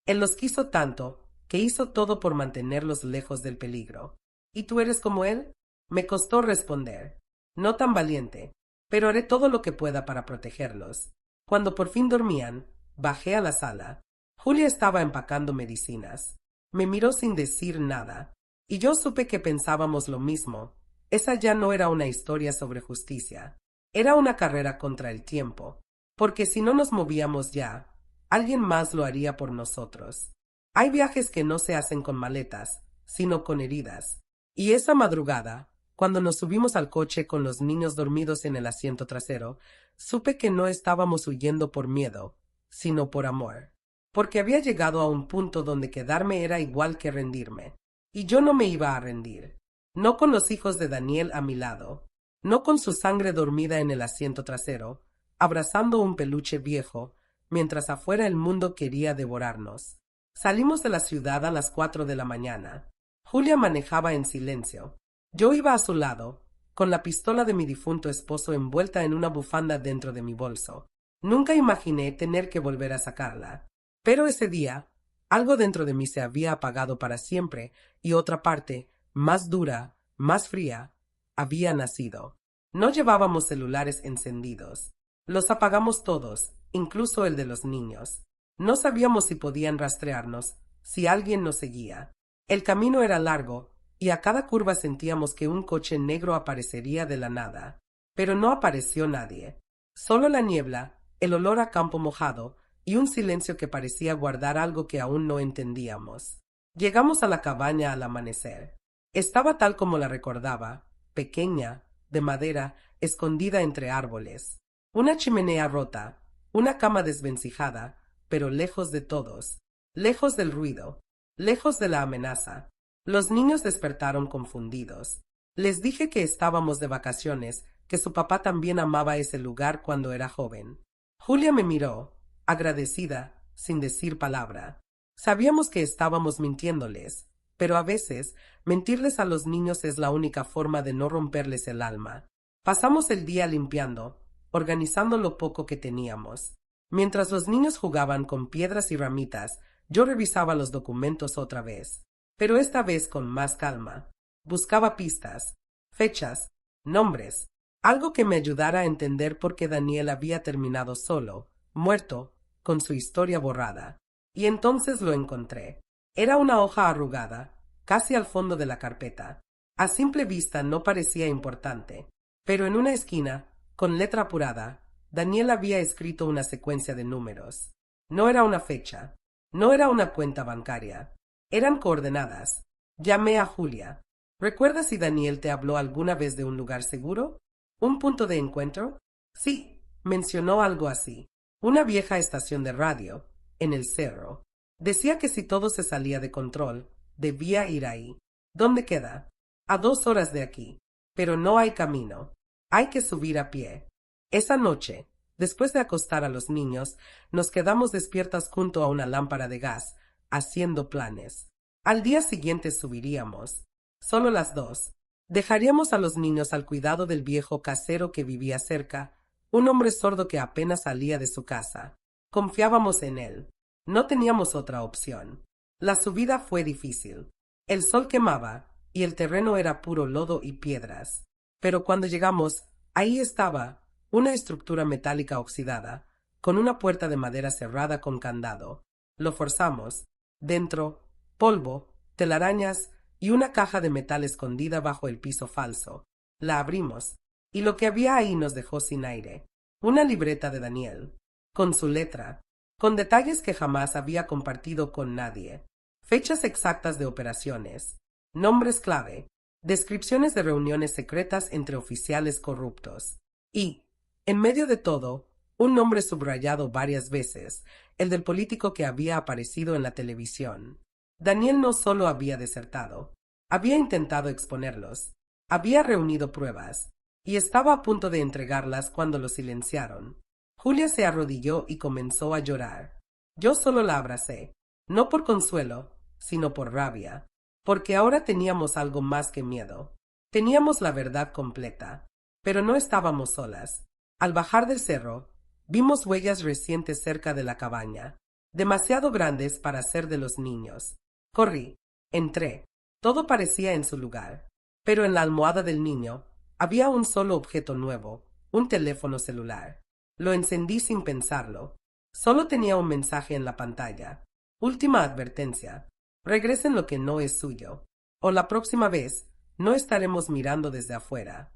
Él los quiso tanto, que hizo todo por mantenerlos lejos del peligro. ¿Y tú eres como él? Me costó responder. No tan valiente, pero haré todo lo que pueda para protegerlos. Cuando por fin dormían, bajé a la sala. Julia estaba empacando medicinas. Me miró sin decir nada. Y yo supe que pensábamos lo mismo. Esa ya no era una historia sobre justicia. Era una carrera contra el tiempo. Porque si no nos movíamos ya, alguien más lo haría por nosotros. Hay viajes que no se hacen con maletas, sino con heridas. Y esa madrugada, cuando nos subimos al coche con los niños dormidos en el asiento trasero, supe que no estábamos huyendo por miedo, sino por amor. Porque había llegado a un punto donde quedarme era igual que rendirme. Y yo no me iba a rendir. No con los hijos de Daniel a mi lado. No con su sangre dormida en el asiento trasero, abrazando un peluche viejo, mientras afuera el mundo quería devorarnos. Salimos de la ciudad a las 4 de la mañana. Julia manejaba en silencio. Yo iba a su lado, con la pistola de mi difunto esposo envuelta en una bufanda dentro de mi bolso. Nunca imaginé tener que volver a sacarla. Pero ese día, algo dentro de mí se había apagado para siempre y otra parte, más dura, más fría, había nacido. No llevábamos celulares encendidos. Los apagamos todos, incluso el de los niños. No sabíamos si podían rastrearnos, si alguien nos seguía. El camino era largo, y a cada curva sentíamos que un coche negro aparecería de la nada. Pero no apareció nadie. Solo la niebla, el olor a campo mojado, y un silencio que parecía guardar algo que aún no entendíamos. Llegamos a la cabaña al amanecer. Estaba tal como la recordaba, pequeña, de madera, escondida entre árboles. Una chimenea rota, una cama desvencijada, pero lejos de todos, lejos del ruido, lejos de la amenaza. Los niños despertaron confundidos. Les dije que estábamos de vacaciones, que su papá también amaba ese lugar cuando era joven. Julia me miró, agradecida, sin decir palabra. Sabíamos que estábamos mintiéndoles, pero a veces mentirles a los niños es la única forma de no romperles el alma. Pasamos el día limpiando, organizando lo poco que teníamos. Mientras los niños jugaban con piedras y ramitas, yo revisaba los documentos otra vez, pero esta vez con más calma. Buscaba pistas, fechas, nombres, algo que me ayudara a entender por qué Daniel había terminado solo, muerto, con su historia borrada. Y entonces lo encontré. Era una hoja arrugada, casi al fondo de la carpeta. A simple vista no parecía importante, pero en una esquina, con letra apurada, Daniel había escrito una secuencia de números. No era una fecha, no era una cuenta bancaria, eran coordenadas. Llamé a Julia. ¿Recuerdas si Daniel te habló alguna vez de un lugar seguro? ¿Un punto de encuentro? Sí, mencionó algo así. Una vieja estación de radio, en el cerro. Decía que si todo se salía de control, debía ir ahí. ¿Dónde queda? A 2 horas de aquí. Pero no hay camino. Hay que subir a pie. Esa noche, después de acostar a los niños, nos quedamos despiertas junto a una lámpara de gas, haciendo planes. Al día siguiente subiríamos. Solo las dos. Dejaríamos a los niños al cuidado del viejo casero que vivía cerca, un hombre sordo que apenas salía de su casa. Confiábamos en él. No teníamos otra opción. La subida fue difícil. El sol quemaba y el terreno era puro lodo y piedras. Pero cuando llegamos, ahí estaba, una estructura metálica oxidada, con una puerta de madera cerrada con candado. Lo forzamos. Dentro, polvo, telarañas y una caja de metal escondida bajo el piso falso. La abrimos, y lo que había ahí nos dejó sin aire. Una libreta de Daniel, con su letra, con detalles que jamás había compartido con nadie, fechas exactas de operaciones, nombres clave, descripciones de reuniones secretas entre oficiales corruptos. Y, en medio de todo, un nombre subrayado varias veces, el del político que había aparecido en la televisión. Daniel no solo había desertado, había intentado exponerlos, había reunido pruebas, y estaba a punto de entregarlas cuando lo silenciaron. Julia se arrodilló y comenzó a llorar. Yo solo la abracé, no por consuelo, sino por rabia, porque ahora teníamos algo más que miedo. Teníamos la verdad completa, pero no estábamos solas. Al bajar del cerro, vimos huellas recientes cerca de la cabaña, demasiado grandes para ser de los niños. Corrí, entré, todo parecía en su lugar, pero en la almohada del niño había un solo objeto nuevo, un teléfono celular. Lo encendí sin pensarlo. Solo tenía un mensaje en la pantalla. Última advertencia. Regresen lo que no es suyo. O la próxima vez, no estaremos mirando desde afuera.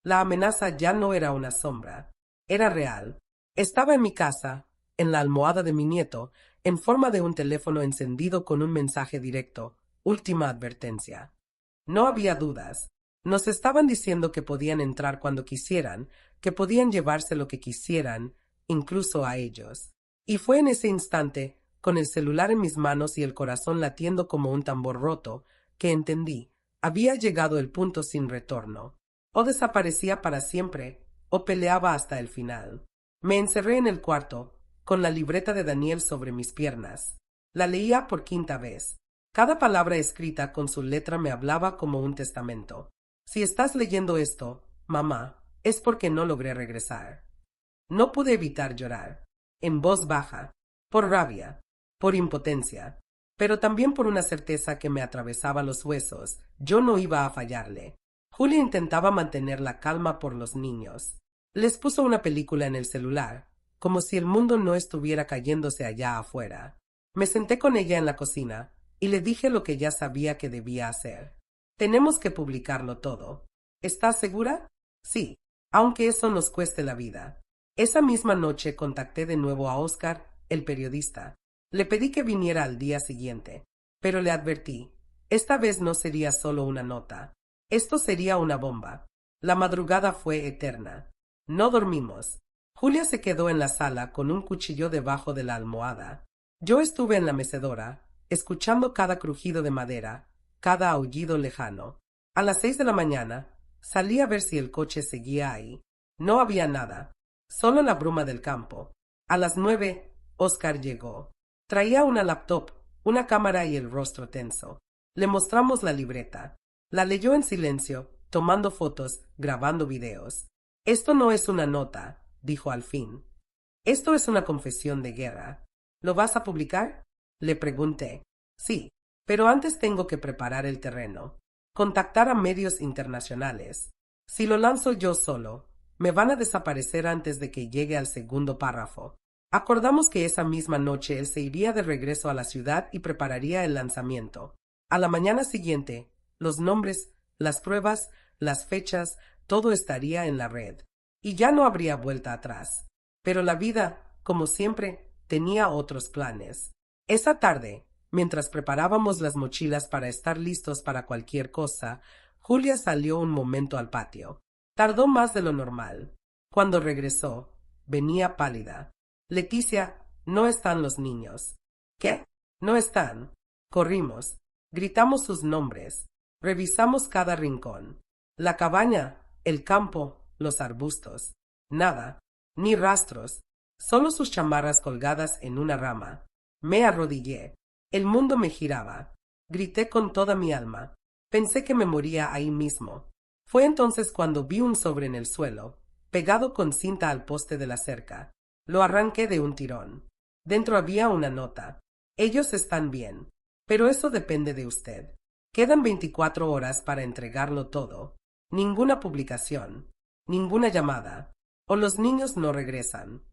La amenaza ya no era una sombra. Era real. Estaba en mi casa, en la almohada de mi nieto, en forma de un teléfono encendido con un mensaje directo. Última advertencia. No había dudas. Nos estaban diciendo que podían entrar cuando quisieran, que podían llevarse lo que quisieran, incluso a ellos. Y fue en ese instante, con el celular en mis manos y el corazón latiendo como un tambor roto, que entendí, había llegado el punto sin retorno. O desaparecía para siempre, o peleaba hasta el final. Me encerré en el cuarto, con la libreta de Daniel sobre mis piernas. La leía por 5ª vez. Cada palabra escrita con su letra me hablaba como un testamento. Si estás leyendo esto, mamá, es porque no logré regresar. No pude evitar llorar, en voz baja, por rabia, por impotencia, pero también por una certeza que me atravesaba los huesos. Yo no iba a fallarle. Julia intentaba mantener la calma por los niños. Les puso una película en el celular, como si el mundo no estuviera cayéndose allá afuera. Me senté con ella en la cocina y le dije lo que ya sabía que debía hacer. Tenemos que publicarlo todo. ¿Estás segura? Sí, aunque eso nos cueste la vida. Esa misma noche contacté de nuevo a Oscar, el periodista. Le pedí que viniera al día siguiente. Pero le advertí, esta vez no sería solo una nota. Esto sería una bomba. La madrugada fue eterna. No dormimos. Julia se quedó en la sala con un cuchillo debajo de la almohada. Yo estuve en la mecedora, escuchando cada crujido de madera, cada aullido lejano. A las 6 de la mañana, salí a ver si el coche seguía ahí. No había nada, solo la bruma del campo. A las 9, Oscar llegó. Traía una laptop, una cámara y el rostro tenso. Le mostramos la libreta. La leyó en silencio, tomando fotos, grabando videos. Esto no es una nota, dijo al fin. Esto es una confesión de guerra. ¿Lo vas a publicar? Le pregunté. Sí, pero antes tengo que preparar el terreno. Contactar a medios internacionales. Si lo lanzo yo solo, me van a desaparecer antes de que llegue al segundo párrafo. Acordamos que esa misma noche él se iría de regreso a la ciudad y prepararía el lanzamiento. A la mañana siguiente, los nombres, las pruebas, las fechas, todo estaría en la red. Y ya no habría vuelta atrás. Pero la vida, como siempre, tenía otros planes. Esa tarde, mientras preparábamos las mochilas para estar listos para cualquier cosa, Julia salió un momento al patio. Tardó más de lo normal. Cuando regresó, venía pálida. Leticia, no están los niños. ¿Qué? No están. Corrimos. Gritamos sus nombres. Revisamos cada rincón. La cabaña, el campo, los arbustos. Nada. Ni rastros. Solo sus chamarras colgadas en una rama. Me arrodillé. El mundo me giraba. Grité con toda mi alma. Pensé que me moría ahí mismo. Fue entonces cuando vi un sobre en el suelo, pegado con cinta al poste de la cerca. Lo arranqué de un tirón. Dentro había una nota. Ellos están bien, pero eso depende de usted. Quedan 24 horas para entregarlo todo. Ninguna publicación, ninguna llamada, o los niños no regresan.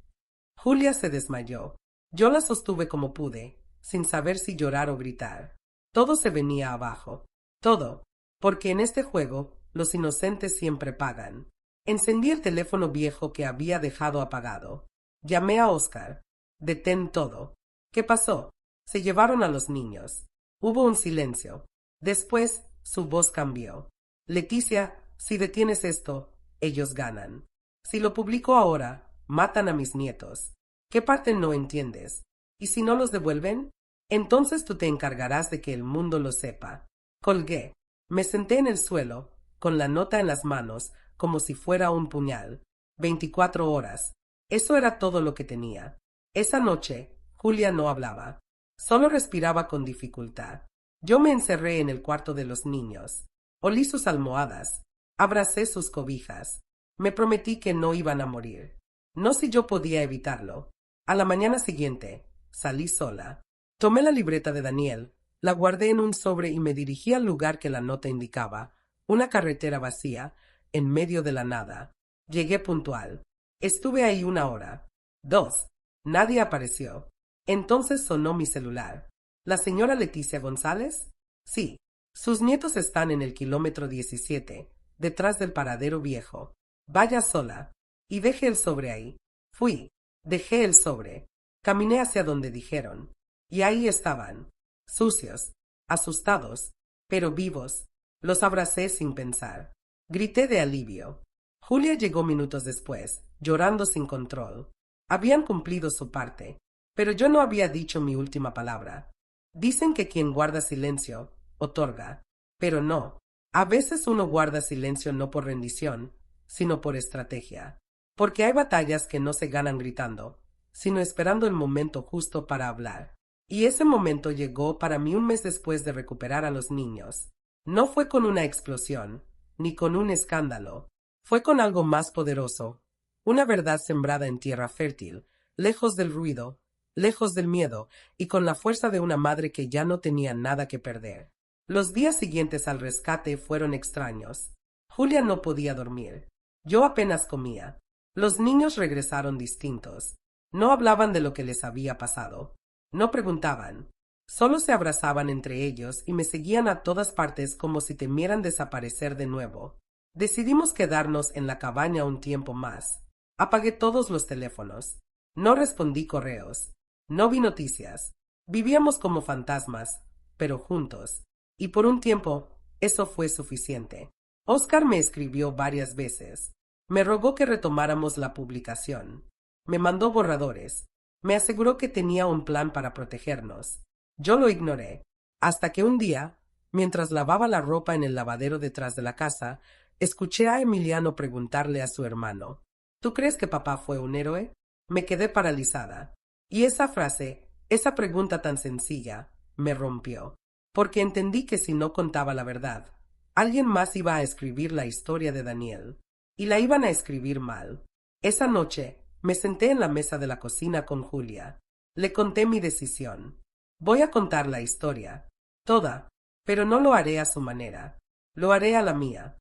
Julia se desmayó. Yo la sostuve como pude, sin saber si llorar o gritar. Todo se venía abajo. Todo, porque en este juego los inocentes siempre pagan. Encendí el teléfono viejo que había dejado apagado. Llamé a Oscar. Detén todo. ¿Qué pasó? Se llevaron a los niños. Hubo un silencio. Después, su voz cambió. Leticia, si detienes esto, ellos ganan. Si lo publico ahora, matan a mis nietos. ¿Qué parte no entiendes? ¿Y si no los devuelven? Entonces tú te encargarás de que el mundo lo sepa. Colgué. Me senté en el suelo, con la nota en las manos, como si fuera un puñal. 24 horas. Eso era todo lo que tenía. Esa noche, Julia no hablaba. Solo respiraba con dificultad. Yo me encerré en el cuarto de los niños. Olí sus almohadas. Abracé sus cobijas. Me prometí que no iban a morir. No si yo podía evitarlo. A la mañana siguiente, salí sola. Tomé la libreta de Daniel, la guardé en un sobre y me dirigí al lugar que la nota indicaba, una carretera vacía, en medio de la nada. Llegué puntual. Estuve ahí 1 hora. 2. Nadie apareció. Entonces sonó mi celular. ¿La señora Leticia González? Sí. Sus nietos están en el kilómetro 17, detrás del paradero viejo. Vaya sola. Y deje el sobre ahí. Fui. Dejé el sobre. Caminé hacia donde dijeron. Y ahí estaban. Sucios. Asustados. Pero vivos. Los abracé sin pensar. Grité de alivio. Julia llegó minutos después, llorando sin control. Habían cumplido su parte, pero yo no había dicho mi última palabra. Dicen que quien guarda silencio, otorga. Pero no. A veces uno guarda silencio no por rendición, sino por estrategia. Porque hay batallas que no se ganan gritando, sino esperando el momento justo para hablar. Y ese momento llegó para mí un mes después de recuperar a los niños. No fue con una explosión, ni con un escándalo. Fue con algo más poderoso, una verdad sembrada en tierra fértil, lejos del ruido, lejos del miedo, y con la fuerza de una madre que ya no tenía nada que perder. Los días siguientes al rescate fueron extraños. Julia no podía dormir. Yo apenas comía. Los niños regresaron distintos. No hablaban de lo que les había pasado. No preguntaban. Solo se abrazaban entre ellos y me seguían a todas partes como si temieran desaparecer de nuevo. Decidimos quedarnos en la cabaña un tiempo más. Apagué todos los teléfonos. No respondí correos. No vi noticias. Vivíamos como fantasmas, pero juntos. Y por un tiempo, eso fue suficiente. Oscar me escribió varias veces. Me rogó que retomáramos la publicación. Me mandó borradores. Me aseguró que tenía un plan para protegernos. Yo lo ignoré, hasta que un día, mientras lavaba la ropa en el lavadero detrás de la casa, escuché a Emiliano preguntarle a su hermano: ¿Tú crees que papá fue un héroe? Me quedé paralizada. Y esa frase, esa pregunta tan sencilla, me rompió, porque entendí que si no contaba la verdad, alguien más iba a escribir la historia de Daniel, y la iban a escribir mal. Esa noche, me senté en la mesa de la cocina con Julia. Le conté mi decisión. Voy a contar la historia, toda, pero no lo haré a su manera. Lo haré a la mía.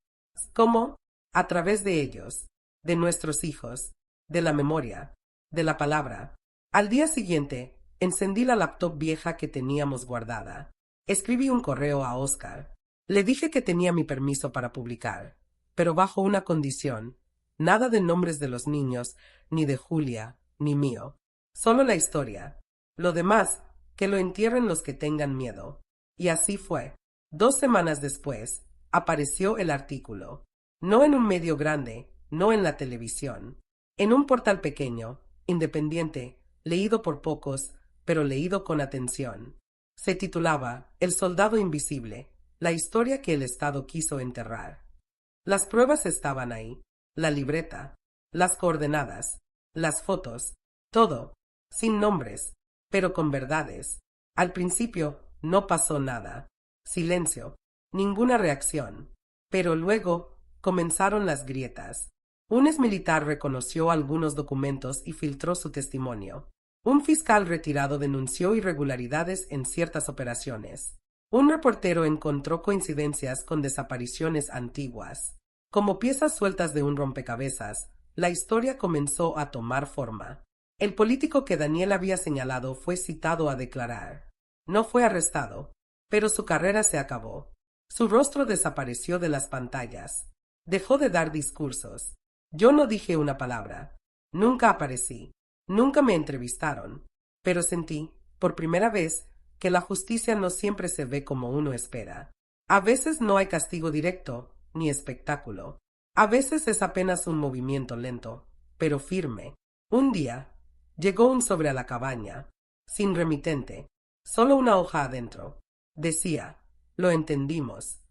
¿Cómo? A través de ellos, de nuestros hijos, de la memoria, de la palabra. Al día siguiente, encendí la laptop vieja que teníamos guardada. Escribí un correo a Oscar. Le dije que tenía mi permiso para publicar, pero bajo una condición: nada de nombres de los niños, ni de Julia, ni mío. Solo la historia. Lo demás, que lo entierren los que tengan miedo. Y así fue. 2 semanas después, apareció el artículo. No en un medio grande, no en la televisión. En un portal pequeño, independiente, leído por pocos, pero leído con atención. Se titulaba El soldado invisible, la historia que el Estado quiso enterrar. Las pruebas estaban ahí, la libreta, las coordenadas, las fotos, todo, sin nombres, pero con verdades. Al principio no pasó nada. Silencio, ninguna reacción. Pero luego comenzaron las grietas. Un exmilitar reconoció algunos documentos y filtró su testimonio. Un fiscal retirado denunció irregularidades en ciertas operaciones. Un reportero encontró coincidencias con desapariciones antiguas. Como piezas sueltas de un rompecabezas, la historia comenzó a tomar forma. El político que Daniel había señalado fue citado a declarar. No fue arrestado, pero su carrera se acabó. Su rostro desapareció de las pantallas. Dejó de dar discursos. Yo no dije una palabra. Nunca aparecí. Nunca me entrevistaron. Pero sentí, por primera vez, que la justicia no siempre se ve como uno espera. A veces no hay castigo directo, ni espectáculo. A veces es apenas un movimiento lento, pero firme. Un día, llegó un sobre a la cabaña, sin remitente, solo una hoja adentro. Decía: lo entendimos.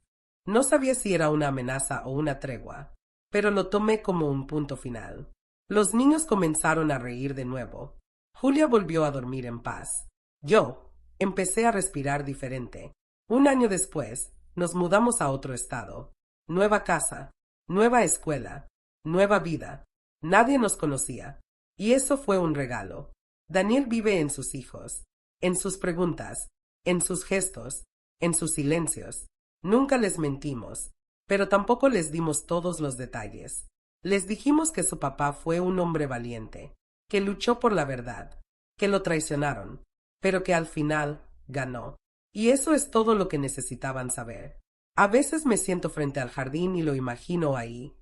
No sabía si era una amenaza o una tregua, pero lo tomé como un punto final. Los niños comenzaron a reír de nuevo. Julia volvió a dormir en paz. Yo empecé a respirar diferente. Un año después, nos mudamos a otro estado. Nueva casa, nueva escuela, nueva vida. Nadie nos conocía. Y eso fue un regalo. Daniel vive en sus hijos, en sus preguntas, en sus gestos, en sus silencios. Nunca les mentimos, pero tampoco les dimos todos los detalles. Les dijimos que su papá fue un hombre valiente, que luchó por la verdad, que lo traicionaron, pero que al final ganó. Y eso es todo lo que necesitaban saber. A veces me siento frente al jardín y lo imagino ahí,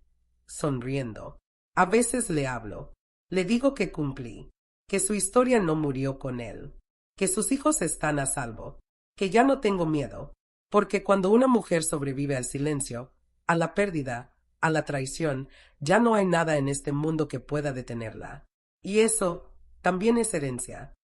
sonriendo. A veces le hablo. Le digo que cumplí, que su historia no murió con él, que sus hijos están a salvo, que ya no tengo miedo, porque cuando una mujer sobrevive al silencio, a la pérdida, a la traición, ya no hay nada en este mundo que pueda detenerla. Y eso también es herencia.